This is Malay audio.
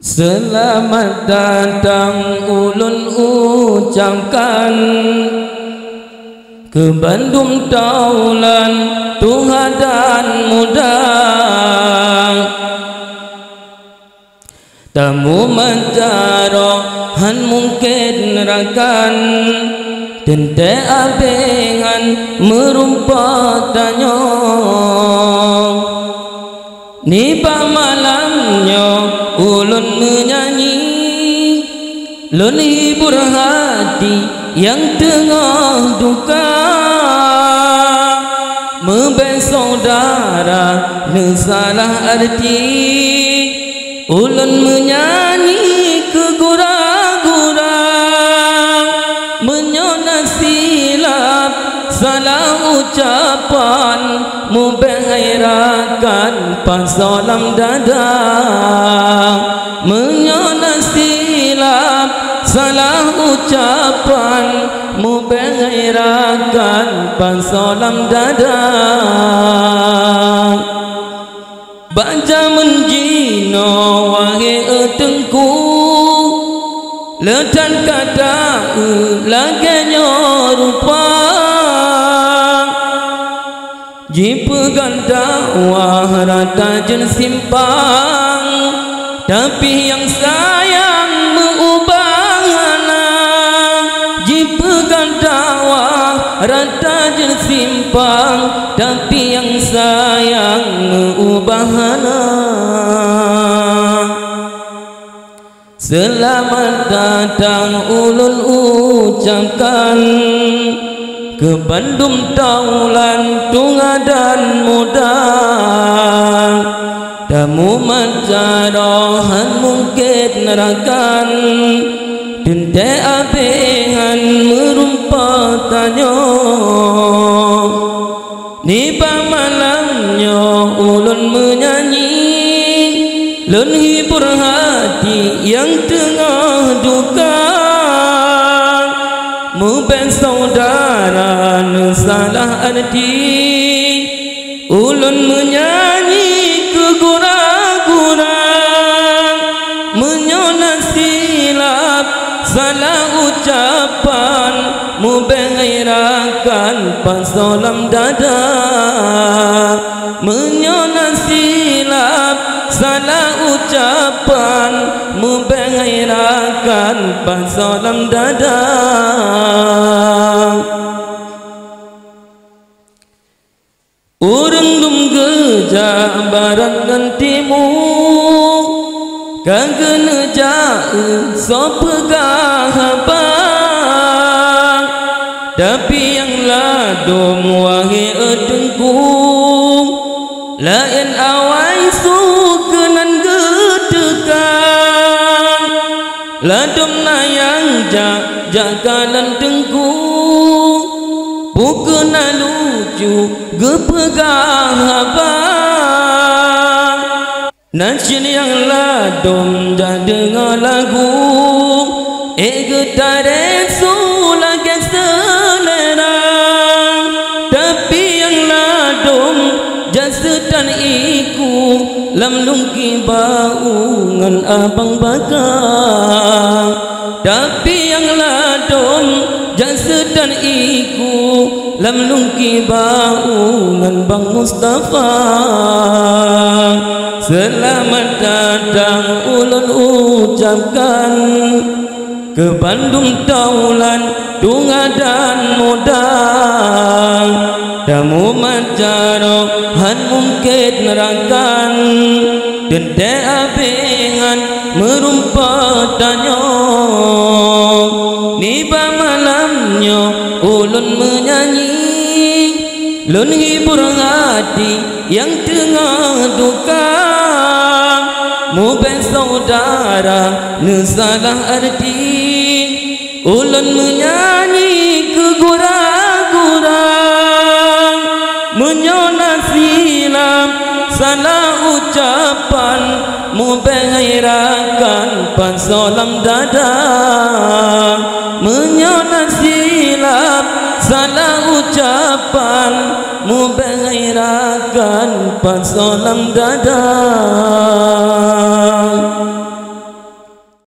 Selamat datang ulun ucapkan ke Bandung Taulan Tuhan dan muda. Tamu menjarohan mungkin rakan tente abengan merumpah tanyo. Nipa malamnya ulun menyanyi, lun hibur hati yang tengah duka. Memberi saudara nesalah arti, ulun menyanyi ke gura-gura. Menyona silap salah ucapan, mubenghairakan pasalam dada. Menyona silap salah ucapan, mubenghairakan pasalam dada. Baca menjino wahai etengku, letan kata laganya rupa. Jipegan dakwah rata jen simpang, tapi yang sayang mengubahana. Jipegan dakwah rata jen simpang, tapi yang sayang mengubahana. Selamat datang ulun ucapkan ke Bandung Taulan Tunga dan muda. Tamu menjarohan mungkin nerakan tente abengan merumpah tanyo. Nipa malamnya ulun menyanyi, lun hibur hati yang tengah duka. Mubeng saudara nesalah arti, ulun menyanyi ke gura-gura. Menyona silap salah ucapan, mubenghairakan pasalam dada. Menyona silap salah ucapan, mubenghairakan pasalam dada. Urang dum geja barat dan timur, kagena jauh so pegah habang. Tapi yang ladum wahai edengku, lain awai sukenan gedekan. Ladum na yang jagalan dengku, bukan lucu gepegah habang. Nancin yang ladum dengar lagu, getare sulage selera. Tapi yang ladum jasetan iku, lam lungki baungan abang bakang. Tapi yang ladum jasetan iku, lam lungki baungan Bang Mustafa. Selamat datang ulun ucapkan ke Bandung Taulan Tunga dan muda. Tamu menjarohan mungkin nerakan tente abengan merumpah tanyo. Nipa malamnya ulun menyanyi, lun hibur hati yang tengah duka. Mubeng saudara nesalah arti, ulun menyanyi ke gura-gura. Menyona silap salah ucapan, mubenghairakan pasalam dada. Menyona silap salah ucapan, mubenghairakan pasalam dada.